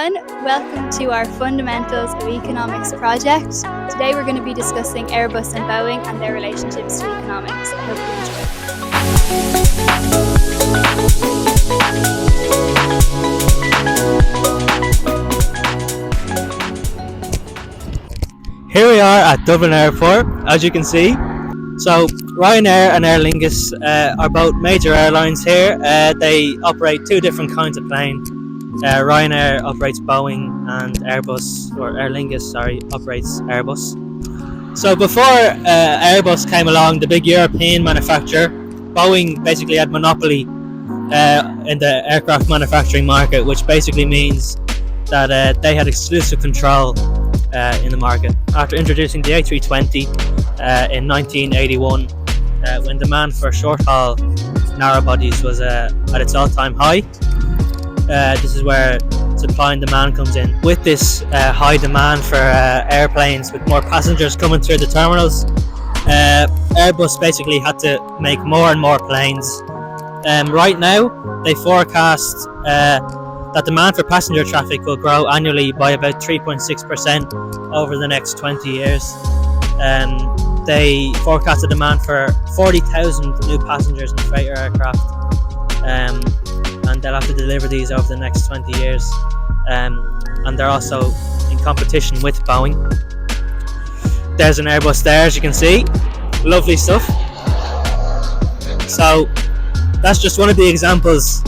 everyone, welcome to our Fundamentals of Economics project. Today we're going to be discussing Airbus and Boeing and their relationships to economics. I hope you enjoy. Here we are at Dublin Airport, as you can see. So Ryanair and Aer Lingus are both major airlines here. They operate two different kinds of plane. Ryanair operates Boeing and Airbus, or Aer Lingus, operates Airbus. So before Airbus came along, the big European manufacturer, Boeing basically had monopoly in the aircraft manufacturing market, which basically means that they had exclusive control in the market. After introducing the A320 in 1981, when demand for short-haul narrow bodies was at its all-time high, this is where supply and demand comes in. With this high demand for airplanes, with more passengers coming through the terminals, Airbus basically had to make more and more planes. Right now, they forecast that demand for passenger traffic will grow annually by about 3.6% over the next 20 years. They forecast a demand for 40,000 new passengers in freighter aircraft, and they'll have to deliver these over the next 20 years. And they're also in competition with Boeing. There's an Airbus there, as you can see. Lovely stuff. So that's just one of the examples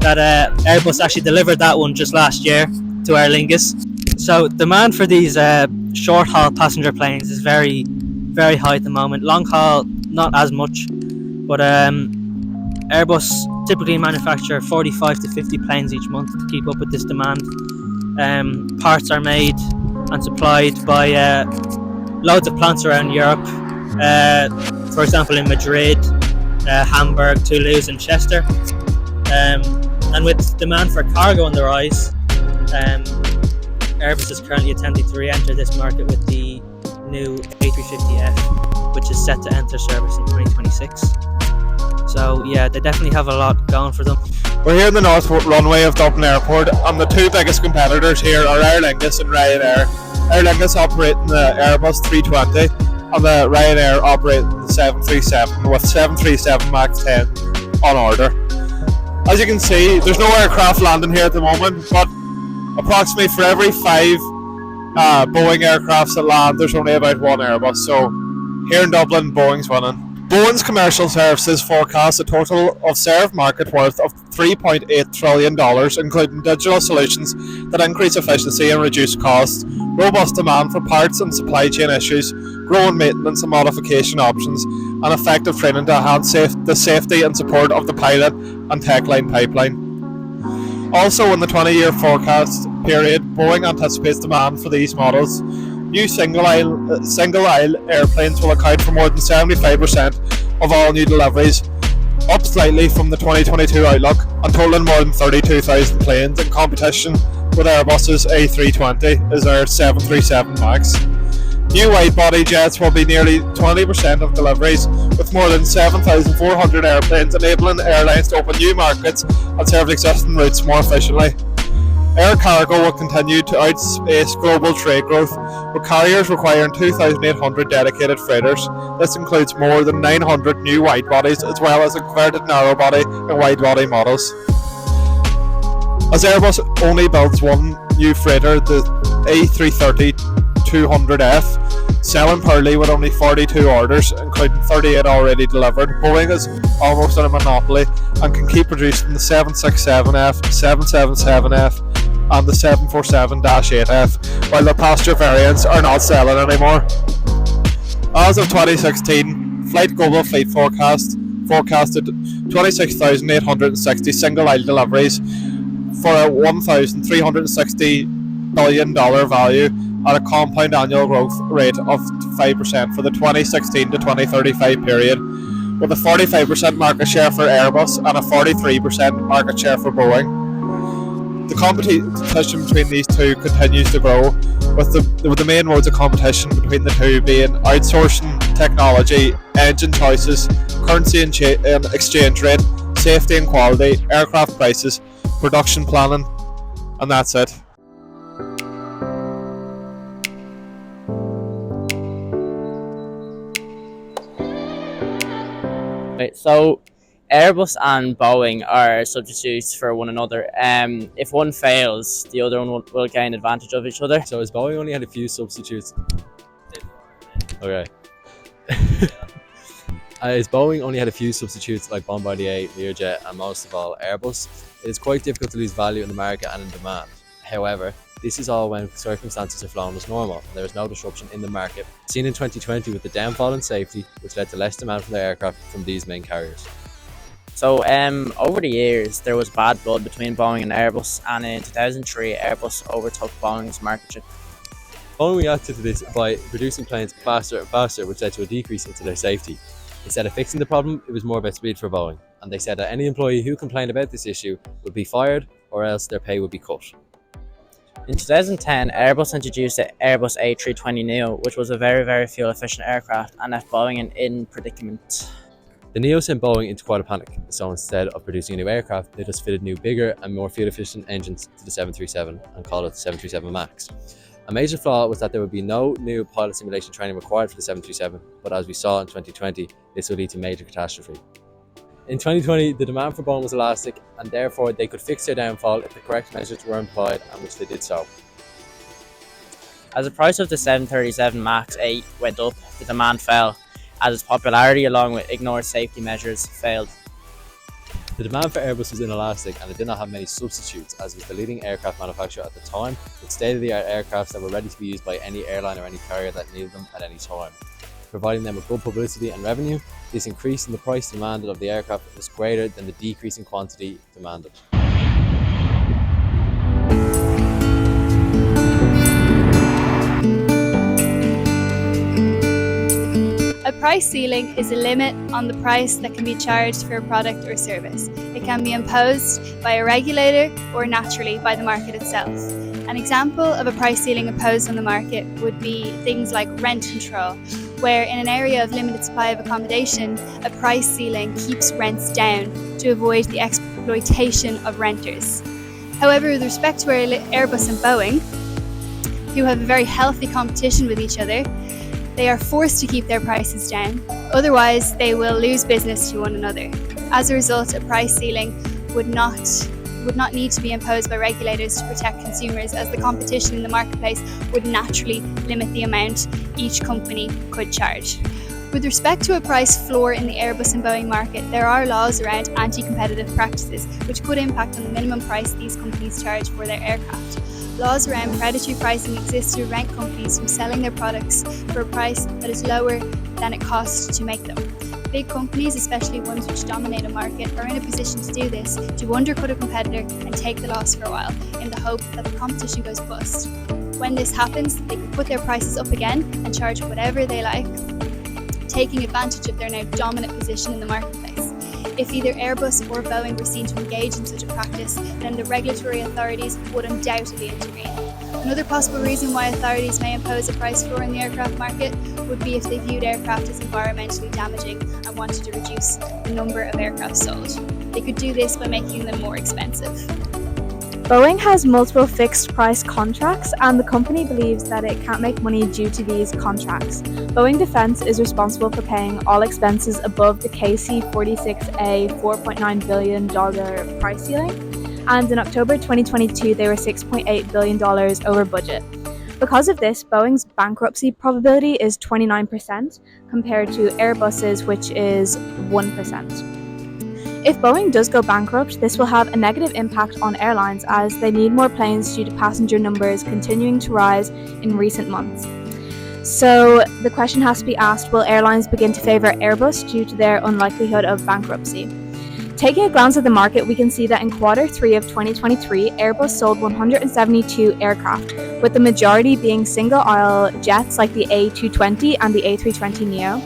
that Airbus actually delivered that one just last year to Aer Lingus. So demand for these short-haul passenger planes is very, very high at the moment. Long-haul, not as much, but Airbus typically manufacture 45 to 50 planes each month to keep up with this demand. Parts are made and supplied by loads of plants around Europe, for example in Madrid, Hamburg, Toulouse and Chester. And with demand for cargo on the rise, Airbus is currently attempting to re-enter this market with the new A350F, which is set to enter service in 2026. So yeah, they definitely have a lot going for them. We're here in the north runway of Dublin Airport, and the two biggest competitors here are Aer Lingus and Ryanair. Aer Lingus operating the Airbus 320 and the Ryanair operating the 737, with 737 MAX 10 on order. As you can see, there's no aircraft landing here at the moment, but approximately for every 5 Boeing aircrafts that land, there's only about 1 Airbus. So here in Dublin, Boeing's winning. Boeing's commercial services forecast a total of served market worth of $3.8 trillion, including digital solutions that increase efficiency and reduce costs, robust demand for parts and supply chain issues, growing maintenance and modification options, and effective training to enhance the safety and support of the pilot and tech line pipeline. Also, in the 20-year forecast period, Boeing anticipates demand for these models. New single-aisle airplanes will account for more than 75% of all new deliveries, up slightly from the 2022 outlook, and totaling more than 32,000 planes. In competition with Airbus's A320 is their 737 MAX. New wide-body jets will be nearly 20% of deliveries, with more than 7,400 airplanes, enabling airlines to open new markets and serve existing routes more efficiently. Air cargo will continue to outpace global trade growth, with carriers requiring 2,800 dedicated freighters. This includes more than 900 new wide-bodies, as well as converted narrow-body and wide-body models. As Airbus only builds one new freighter, the A330-200F, selling poorly with only 42 orders, including 38 already delivered, Boeing is almost in a monopoly and can keep producing the 767F, 777F and the 747-8F, while the passenger variants are not selling anymore. As of 2016, Flight Global Fleet forecasted 26,860 single-aisle deliveries for a $1,360 billion value at a compound annual growth rate of 5% for the 2016 to 2035 period, with a 45% market share for Airbus and a 43% market share for Boeing. The competition between these two continues to grow, with the main modes of competition between the two being outsourcing technology, engine choices, currency and exchange rate, safety and quality, aircraft prices, production planning, and that's it. Right, so Airbus and Boeing are substitutes for one another. If one fails, the other one will gain advantage of each other. So has Boeing only had a few substitutes? Okay. As Boeing only had a few substitutes like Bombardier, Learjet and most of all Airbus, it is quite difficult to lose value in the market and in demand. However, this is all when circumstances are flown as normal and there is no disruption in the market, seen in 2020 with the downfall in safety, which led to less demand for the aircraft from these main carriers. So over the years, there was bad blood between Boeing and Airbus, and in 2003, Airbus overtook Boeing's market share. Boeing reacted to this by producing planes faster and faster, which led to a decrease into their safety. Instead of fixing the problem, it was more about speed for Boeing, and they said that any employee who complained about this issue would be fired or else their pay would be cut. In 2010, Airbus introduced the Airbus A320neo, which was a very, very fuel-efficient aircraft and left Boeing in predicament. The Neo sent Boeing into quite a panic, so instead of producing a new aircraft, they just fitted new, bigger and more fuel-efficient engines to the 737 and called it the 737 MAX. A major flaw was that there would be no new pilot simulation training required for the 737, but as we saw in 2020, this would lead to major catastrophe. In 2020, the demand for Boeing was elastic, and therefore they could fix their downfall if the correct measures were employed, and which they did so. As the price of the 737 MAX 8 went up, the demand fell, as its popularity along with ignored safety measures failed. The demand for Airbus was inelastic and it did not have many substitutes, as it was the leading aircraft manufacturer at the time, with state-of-the-art aircrafts that were ready to be used by any airline or any carrier that needed them at any time. Providing them with good publicity and revenue, this increase in the price demanded of the aircraft was greater than the decrease in quantity demanded. A price ceiling is a limit on the price that can be charged for a product or service. It can be imposed by a regulator or naturally by the market itself. An example of a price ceiling imposed on the market would be things like rent control, where in an area of limited supply of accommodation, a price ceiling keeps rents down to avoid the exploitation of renters. However, with respect to Airbus and Boeing, who have a very healthy competition with each other, they are forced to keep their prices down, otherwise they will lose business to one another. As a result, a price ceiling would not need to be imposed by regulators to protect consumers, as the competition in the marketplace would naturally limit the amount each company could charge. With respect to a price floor in the Airbus and Boeing market, there are laws around anti-competitive practices which could impact on the minimum price these companies charge for their aircraft. Laws around predatory pricing exist to prevent companies from selling their products for a price that is lower than it costs to make them. Big companies, especially ones which dominate a market, are in a position to do this, to undercut a competitor and take the loss for a while, in the hope that the competition goes bust. When this happens, they can put their prices up again and charge whatever they like, taking advantage of their now dominant position in the marketplace. If either Airbus or Boeing were seen to engage in such a practice, then the regulatory authorities would undoubtedly intervene. Another possible reason why authorities may impose a price floor in the aircraft market would be if they viewed aircraft as environmentally damaging and wanted to reduce the number of aircraft sold. They could do this by making them more expensive. Boeing has multiple fixed price contracts, and the company believes that it can't make money due to these contracts. Boeing Defense is responsible for paying all expenses above the KC-46A $4.9 billion price ceiling, and in October 2022 they were $6.8 billion over budget. Because of this, Boeing's bankruptcy probability is 29% compared to Airbus's, which is 1%. If Boeing does go bankrupt, this will have a negative impact on airlines, as they need more planes due to passenger numbers continuing to rise in recent months. So the question has to be asked, will airlines begin to favour Airbus due to their unlikelihood of bankruptcy? Taking a glance at the market, we can see that in Q3 of 2023, Airbus sold 172 aircraft, with the majority being single-aisle jets like the A220 and the A320neo.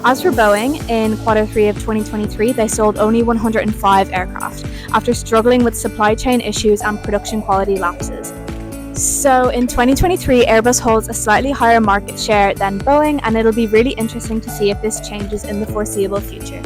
As for Boeing, in Q3 of 2023, they sold only 105 aircraft, after struggling with supply chain issues and production quality lapses. So in 2023, Airbus holds a slightly higher market share than Boeing, and it'll be really interesting to see if this changes in the foreseeable future.